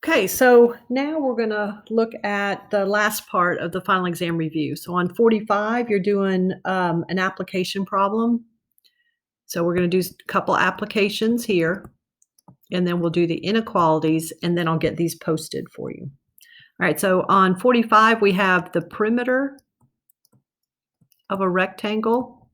Okay, so now we're going to look at the last part of the final exam review. So on 45, you're doing an application problem. So we're going to do a couple applications here, and then we'll do the inequalities, and then I'll get these posted for you. All right, so on 45, we have the perimeter of a rectangle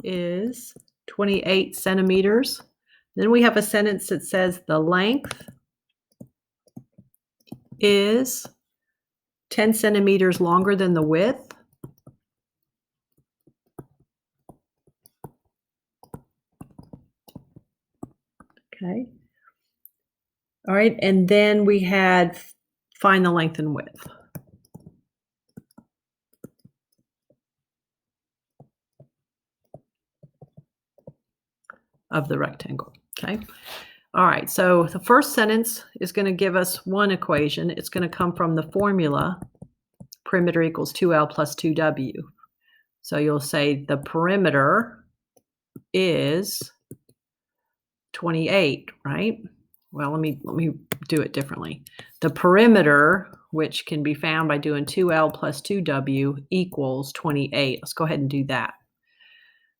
is 28 centimeters. Then we have a sentence that says the length is 10 centimeters longer than the width. Okay. All right, and then we had find the length and width. Of the rectangle, okay? All right, so the first sentence is going to give us one equation. It's going to come from the formula, perimeter equals 2L plus 2W. So you'll say the perimeter is 28, right? Well, let me do it differently. The perimeter, which can be found by doing 2L plus 2W equals 28. Let's go ahead and do that.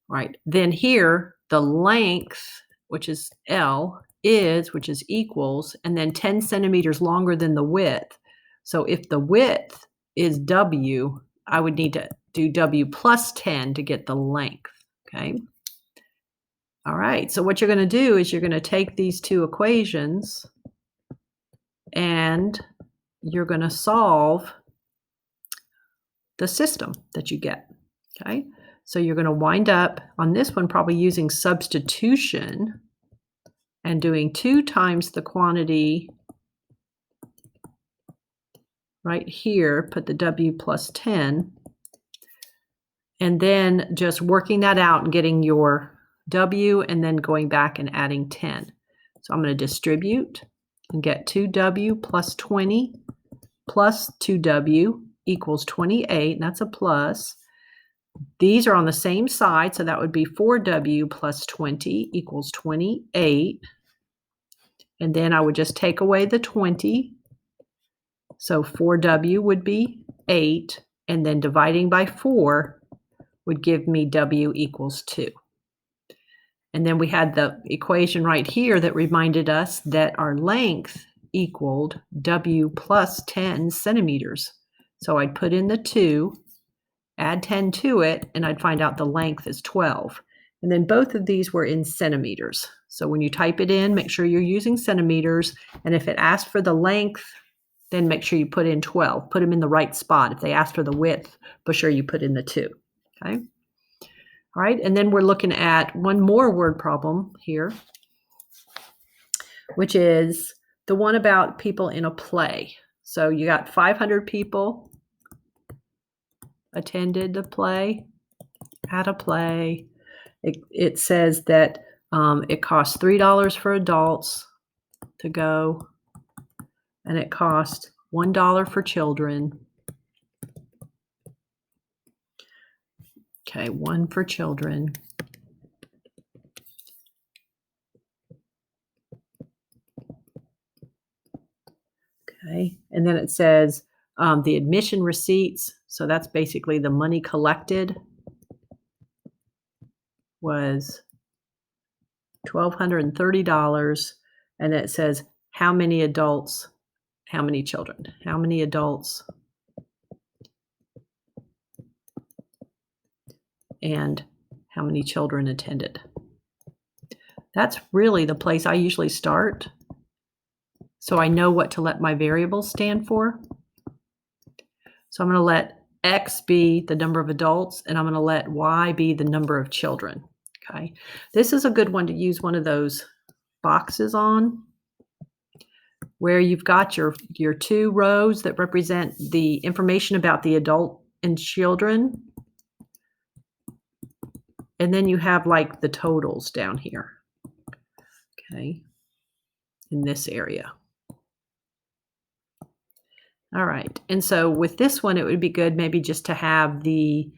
All right, then here, the length, which is L, which is equals, and then 10 centimeters longer than the width. So if the width is W, I would need to do W plus 10 to get the length, okay? All right, so what you're going to do is you're going to take these two equations and you're going to solve the system that you get, okay? So you're going to wind up on this one probably using substitution and doing 2 times the quantity right here, put the W plus 10, and then just working that out and getting your W and then going back and adding 10. So I'm going to distribute and get 2W plus 20 plus 2W equals 28, and that's a plus. These are on the same side, so that would be 4W plus 20 equals 28. And then I would just take away the 20. So 4W would be 8, and then dividing by 4 would give me W equals 2. And then we had the equation right here that reminded us that our length equaled W plus 10 centimeters. So I'd put in the 2, add 10 to it, and I'd find out the length is 12. And then both of these were in centimeters. So when you type it in, make sure you're using centimeters. And if it asks for the length, then make sure you put in 12. Put them in the right spot. If they ask for the width, be sure you put in the 2. Okay? All right, and then we're looking at one more word problem here, which is the one about people in a play. So you got 500 people attended the play, at a play. It says that it costs $3 for adults to go, and it costs $1 for children. Okay, 1 for children. Okay, and then it says the admission receipts, so that's basically the money collected, was $1,230, and it says how many adults, how many children, how many adults, and how many children attended. That's really the place I usually start, so I know what to let my variables stand for. So I'm going to let X be the number of adults, and I'm going to let Y be the number of children. Okay, this is a good one to use one of those boxes on, where you've got your 2 rows that represent the information about the adult and children, and then you have like the totals down here, okay, in this area. All right, and so with this one, it would be good maybe just to have the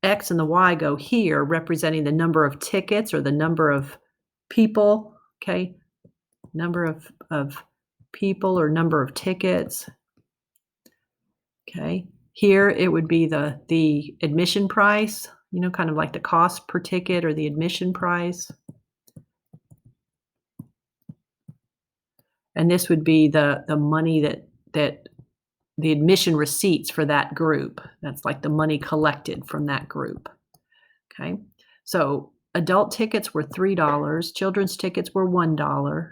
X and the Y go here, representing the number of tickets or the number of people, okay, number of people or number of tickets, okay. Here it would be the admission price, you know, kind of like the cost per ticket or the admission price. And this would be the money that the admission receipts for that group. That's like the money collected from that group. Okay. So adult tickets were $3, children's tickets were $1.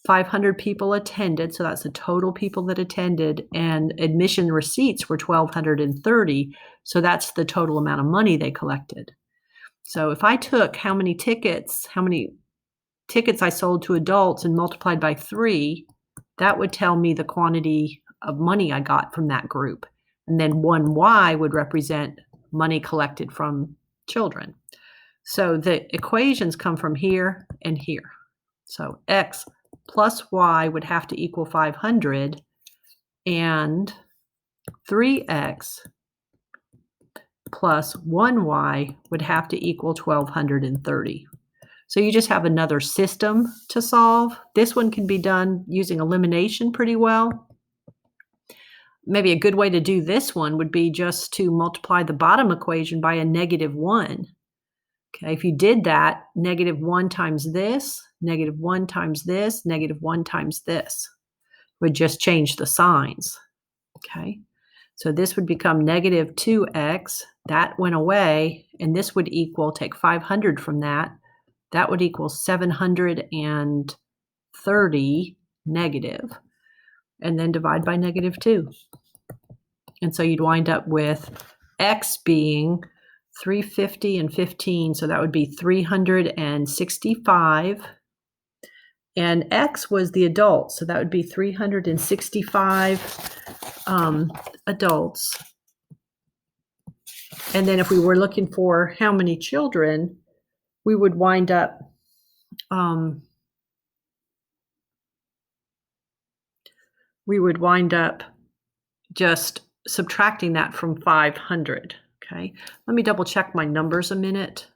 500 people attended, so that's the total people that attended, and admission receipts were 1,230, so that's the total amount of money they collected. So if I took how many tickets I sold to adults and multiplied by 3, that would tell me the quantity of money I got from that group. And then 1y would represent money collected from children. So the equations come from here and here. So x plus y would have to equal 500, and 3x plus 1y would have to equal 1,230. So you just have another system to solve. This one can be done using elimination pretty well. Maybe a good way to do this one would be just to multiply the bottom equation by a -1. Okay, if you did that, -1 times this, -1 times this, -1 times this would just change the signs. Okay, so this would become -2x. That went away, and this would equal, take 500 from that. That would equal 730 negative, and then divide by -2. And so you'd wind up with x being 350 and 15, so that would be 365. And x was the adults, so that would be 365 adults. And then if we were looking for how many children, we would wind up just subtracting that from 500. Okay, let me double check my numbers a minute.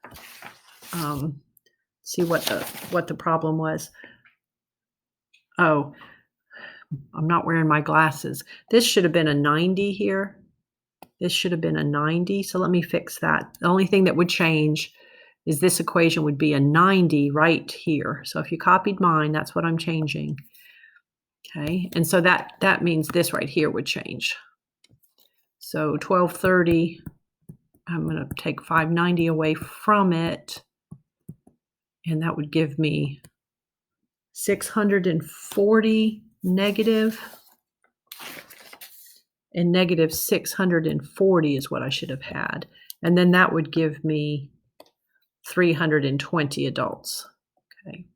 See what the problem was. Oh, I'm not wearing my glasses. This should have been a 90 here. This should have been a 90. So let me fix that. The only thing that would change is this equation would be a 90 right here. So if you copied mine, that's what I'm changing. Okay, and so that means this right here would change. So 1230, I'm going to take 590 away from it, and that would give me 640 negative, and -640 is what I should have had. And then that would give me 320 adults. Okay.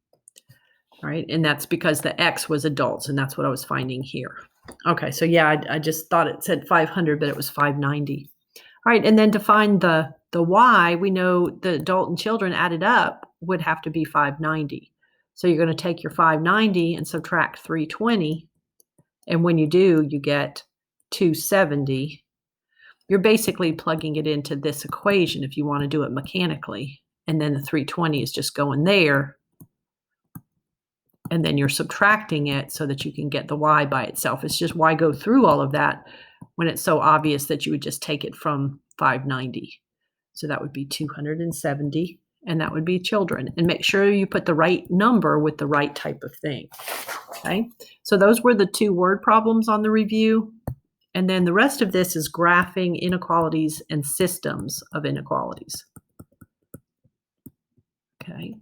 All right, and that's because the x was adults, and that's what I was finding here. Okay, so yeah, I just thought it said 500, but it was 590. All right, and then to find the y, we know the adult and children added up would have to be 590. So you're going to take your 590 and subtract 320, and when you do, you get 270. You're basically plugging it into this equation if you want to do it mechanically, and then the 320 is just going there, and then you're subtracting it so that you can get the y by itself. It's just, why go through all of that when it's so obvious that you would just take it from 590. So that would be 270, and that would be children. And make sure you put the right number with the right type of thing. Okay, so those were the 2 word problems on the review. And then the rest of this is graphing inequalities and systems of inequalities. Okay.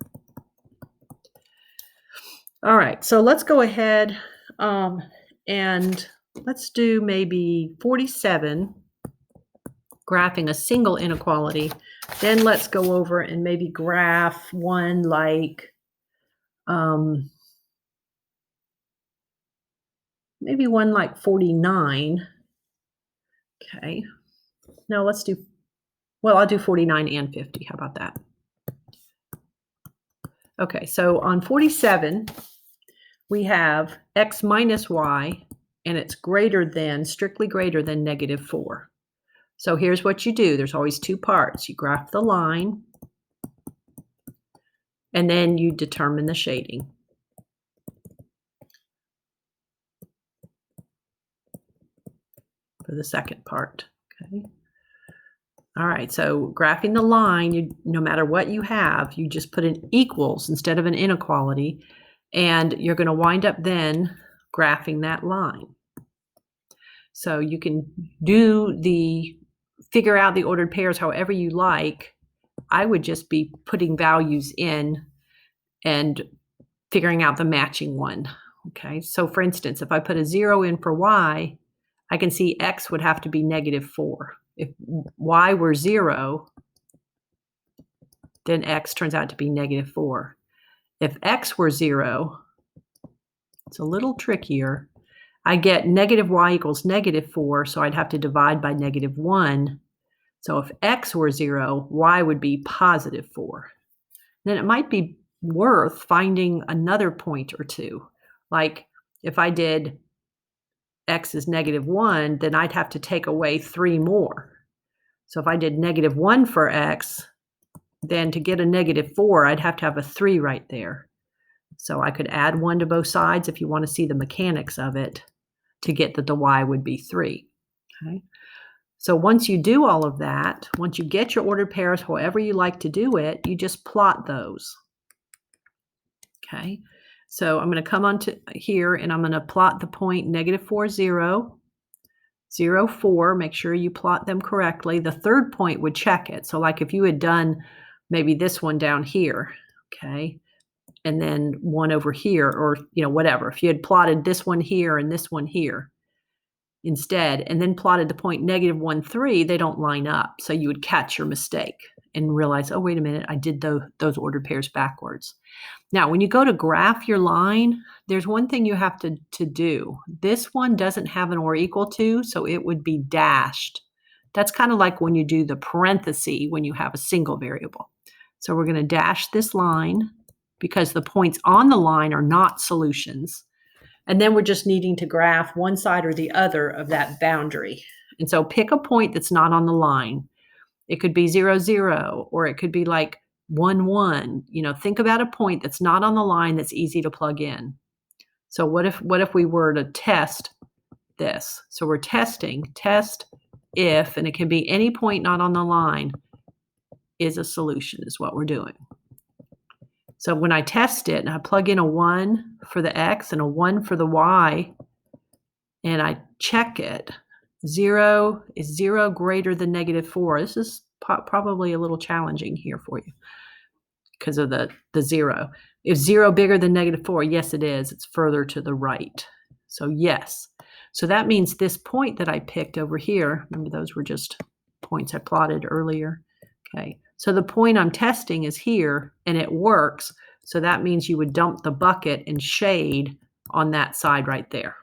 All right, so let's go ahead and let's do maybe 47, graphing a single inequality. Then let's go over and maybe graph one like maybe one like 49. Okay, no, let's do, well, I'll do 49 and 50. How about that? Okay, so on 47, we have x minus y, and it's greater than, strictly greater than -4. So here's what you do. There's always 2 parts. You graph the line, And then you determine the shading. For the second part, okay? All right, so graphing the line, no matter what you have, you just put an equals instead of an inequality, and you're going to wind up then graphing that line. So you can figure out the ordered pairs however you like. I would just be putting values in and figuring out the matching one, okay? So for instance, if I put a 0 in for y, I can see x would have to be -4. If y were 0, then x turns out to be -4. If x were 0, it's a little trickier. I get -y equals -4, so I'd have to divide by -1. So if x were 0, y would be +4. Then it might be worth finding another point or two. Like if I did x is -1, then I'd have to take away 3 more. So if I did -1 for x, then to get a -4, I'd have to have a 3 right there. So I could add 1 to both sides if you want to see the mechanics of it to get that the y would be 3. Okay. So once you do all of that, once you get your ordered pairs however you like to do it, you just plot those. Okay. So I'm going to come on to here and I'm going to plot the point -4, 0, 0, 4. Make sure you plot them correctly. The third point would check it. So like if you had done maybe this one down here, okay, and then one over here, or whatever. If you had plotted this one here and this one here instead, and then plotted the point -1, 3, they don't line up. So you would catch your mistake and realize, oh, wait a minute, I did those ordered pairs backwards. Now, when you go to graph your line, there's one thing you have to do. This one doesn't have an or equal to, so it would be dashed. That's kind of like when you do the parenthesis when you have a single variable. So we're going to dash this line because the points on the line are not solutions. And then we're just needing to graph one side or the other of that boundary. And so pick a point that's not on the line. It could be 0, 0, or it could be like 1, 1. Think about a point that's not on the line that's easy to plug in. So what if we were to test this? So we're test if, and it can be any point not on the line, is a solution is what we're doing. So when I test it and I plug in a 1 for the x and a 1 for the y, and I check it, 0 is 0 greater than -4. This is probably a little challenging here for you because of the 0. Is 0 bigger than -4? Yes, it is. It's further to the right. So yes. So that means this point that I picked over here, remember those were just points I plotted earlier. Okay. So the point I'm testing is here and it works. So that means you would dump the bucket and shade on that side right there.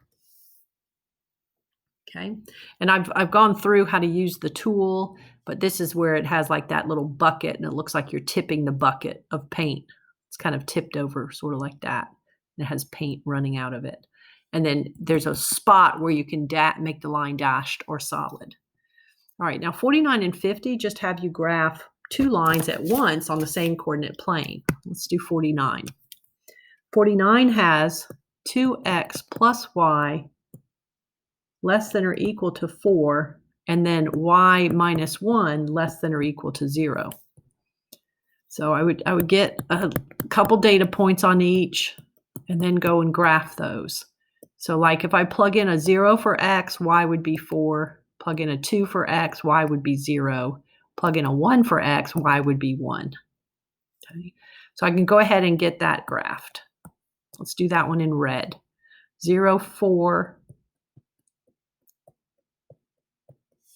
Okay. And I've gone through how to use the tool, but this is where it has like that little bucket and it looks like you're tipping the bucket of paint. It's kind of tipped over sort of like that. And it has paint running out of it. And then there's a spot where you can make the line dashed or solid. All right, now 49 and 50 just have you graph 2 lines at once on the same coordinate plane. Let's do 49. 49 has 2x plus y less than or equal to 4, and then y minus 1 less than or equal to 0. So I would get a couple data points on each and then go and graph those. So like if I plug in a 0 for x, y would be 4. Plug in a 2 for x, y would be 0. Plug in a 1 for x, y would be 1. Okay. So I can go ahead and get that graphed. Let's do that one in red. 0, 4,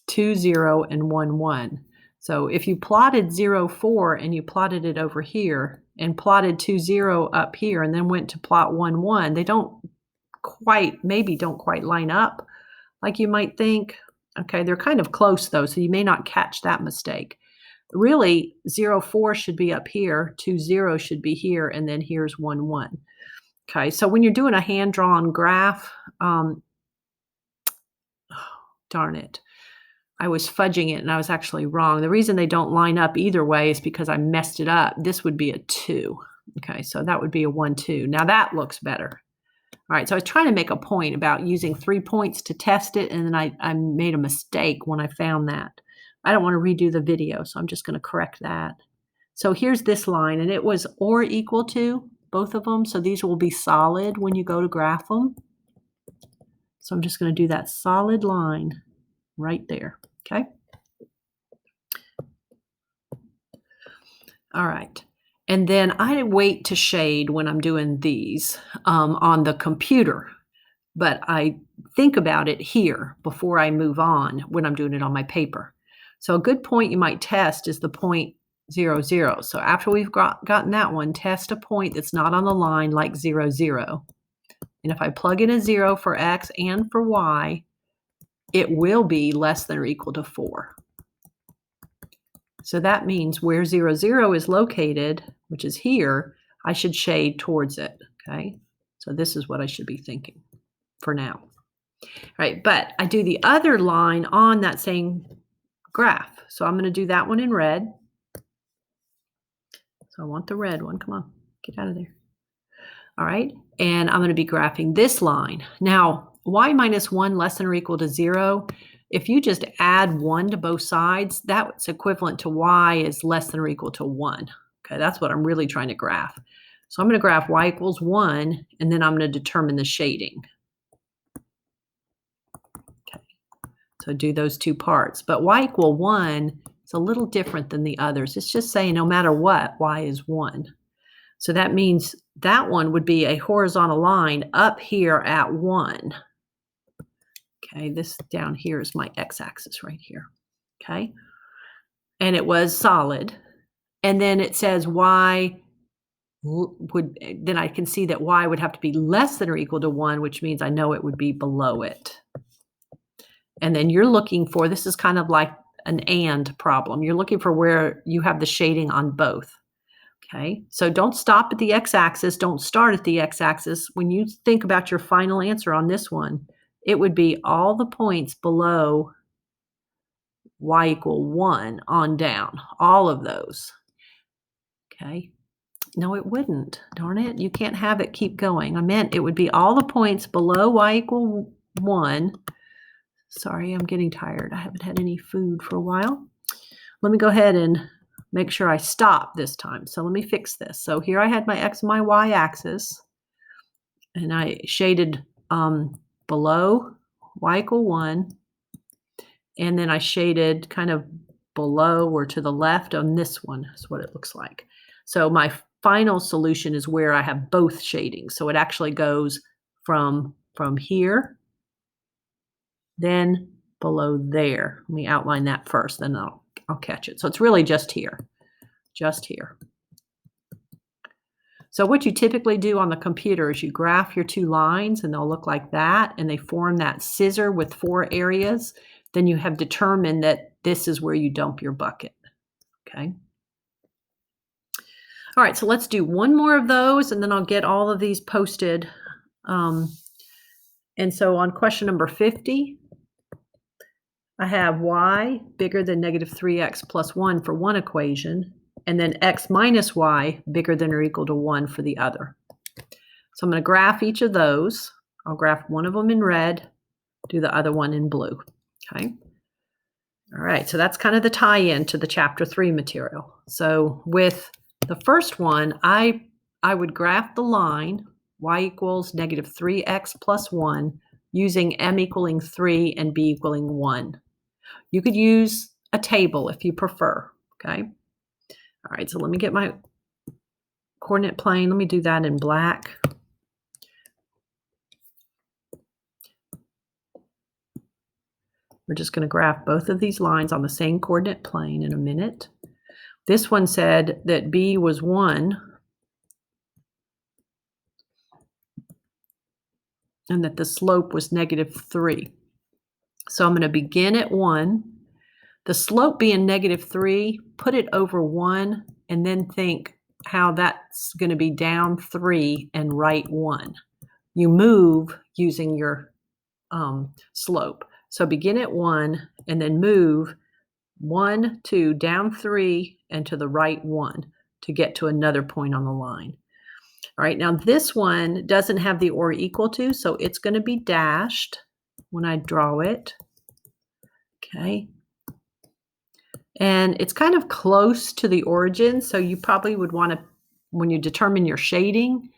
2, 0, and 1, 1. So if you plotted 0, 4 and you plotted it over here and plotted 2, 0 up here and then went to plot 1, 1, they maybe don't quite line up like you might think. Okay, they're kind of close though, so you may not catch that mistake. Really, 0, 4 should be up here, 2, 0 should be here, and then here's 1, 1. Okay, so when you're doing a hand-drawn graph, darn it, I was fudging it and I was actually wrong. The reason they don't line up either way is because I messed it up. This would be a 2. Okay, so that would be a 1, 2. Now that looks better. All right, so I was trying to make a point about using 3 points to test it, and then I made a mistake when I found that. I don't want to redo the video, so I'm just going to correct that. So here's this line, and it was or equal to, both of them. So these will be solid when you go to graph them. So I'm just going to do that solid line right there, okay? All right. And then I wait to shade when I'm doing these on the computer, but I think about it here before I move on when I'm doing it on my paper. So a good point you might test is the point 0, 0. So after we've gotten that one, test a point that's not on the line like 0, 0. And if I plug in a 0 for x and for y, it will be less than or equal to 4. So that means where 0, 0 is located, which is here, I should shade towards it, okay? So this is what I should be thinking for now. All right, but I do the other line on that same graph. So I'm going to do that one in red. So I want the red one. Come on, get out of there. All right, and I'm going to be graphing this line. Now, y minus 1 less than or equal to 0. If you just add 1 to both sides, that's equivalent to y is less than or equal to 1. Okay, that's what I'm really trying to graph. So I'm going to graph y equals 1, and then I'm going to determine the shading. Okay, so do those two parts. But y equal 1 is a little different than the others. It's just saying no matter what, y is 1. So that means that one would be a horizontal line up here at 1. Okay, this down here is my x-axis right here. Okay, and it was solid. And then it says y would, then I can see that y would have to be less than or equal to 1, which means I know it would be below it. And then you're looking for, this is kind of like an and problem. You're looking for where you have the shading on both. Okay, so don't stop at the x-axis. Don't start at the x-axis. When you think about your final answer on this one, it would be all the points below y equal 1 on down, all of those. Okay, no, it wouldn't. Darn it, you can't have it keep going. I meant it would be all the points below y equal 1. Sorry, I'm getting tired. I haven't had any food for a while. Let me go ahead and make sure I stop this time. So let me fix this. So here I had my x and my y axis, and I shaded below y equal 1, and then I shaded kind of below or to the left on this one is what it looks like. So my final solution is where I have both shadings. So it actually goes from here, then below there. Let me outline that first, then I'll catch it. So it's really just here, just here. So what you typically do on the computer is you graph your two lines, and they'll look like that, and they form that scissor with 4 areas. Then you have determined that this is where you dump your bucket, okay? All right, so let's do one more of those, and then I'll get all of these posted. And so on question number 50, I have y bigger than negative 3x plus 1 for one equation, and then x minus y bigger than or equal to 1 for the other. So I'm going to graph each of those. I'll graph one of them in red, do the other one in blue. Okay. All right, so that's kind of the tie-in to the chapter 3 material. So with the first one, I would graph the line y equals negative 3x plus 1 using m equaling 3 and b equaling 1. You could use a table if you prefer, okay? All right, so let me get my coordinate plane. Let me do that in black. We're just going to graph both of these lines on the same coordinate plane in a minute. This one said that b was 1 and that the slope was negative 3. So I'm going to begin at 1. The slope being negative 3, put it over 1, and then think how that's going to be down 3 and right 1. You move using your slope. So begin at 1 and then move 1, 2, down 3, and to the right 1. to get to another point on the line. All right, now this one doesn't have the or equal to, so it's going to be dashed when I draw it. Okay. And it's kind of close to the origin, so you probably would want to, when you determine your shading,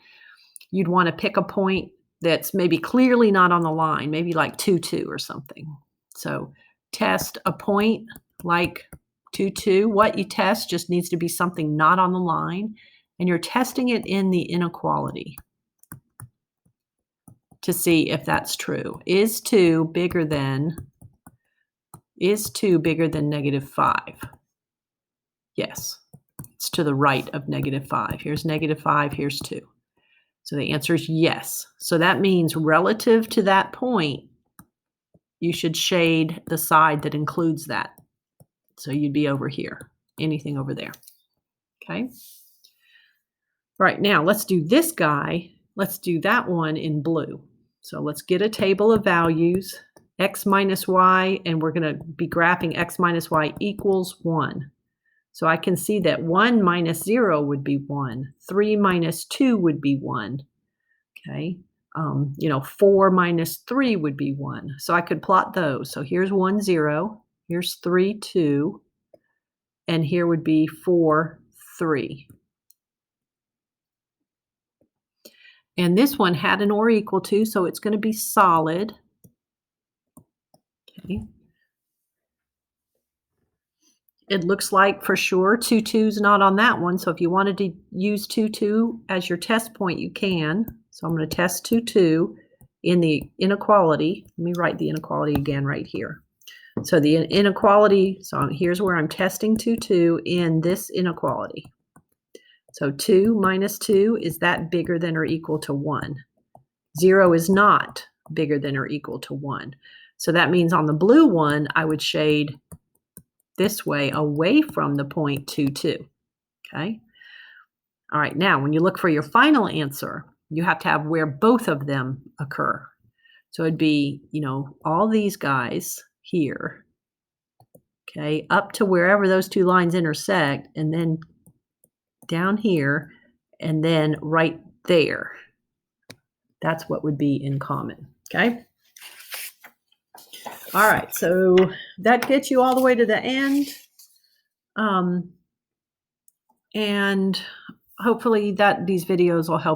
you'd want to pick a point that's maybe clearly not on the line, maybe like 2, 2 or something. So test a point like 2, 2. What you test just needs to be something not on the line, and you're testing it in the inequality to see if that's true. Is 2 bigger than -5? Yes, it's to the right of -5. Here's -5, here's 2. So the answer is yes. So that means relative to that point, you should shade the side that includes that. So you'd be over here, anything over there. Okay. Right, now let's do this guy. Let's do that one in blue. So let's get a table of values, x minus y, and we're going to be graphing x minus y equals 1. So I can see that 1 minus 0 would be 1. 3 minus 2 would be 1. Okay. 4 minus 3 would be 1. So I could plot those. So here's 1, 0. Here's 3, 2. And here would be 4, 3. And this one had an or equal to, so it's going to be solid. Okay. It looks like for sure 2, 2's not on that one. So if you wanted to use 2, 2 as your test point, you can. So I'm going to test 2, 2 in the inequality. Let me write the inequality again right here. So the inequality, so here's where I'm testing 2, 2 in this inequality. So 2 minus 2, is that bigger than or equal to 1? 0 is not bigger than or equal to 1. So that means on the blue one, I would shade this way away from the point 2, 2. Okay. All right. Now, when you look for your final answer, you have to have where both of them occur. So it'd be, all these guys here, okay, up to wherever those two lines intersect, and then down here, and then right there. That's what would be in common. Okay. All right. So that gets you all the way to the end. And hopefully these videos will help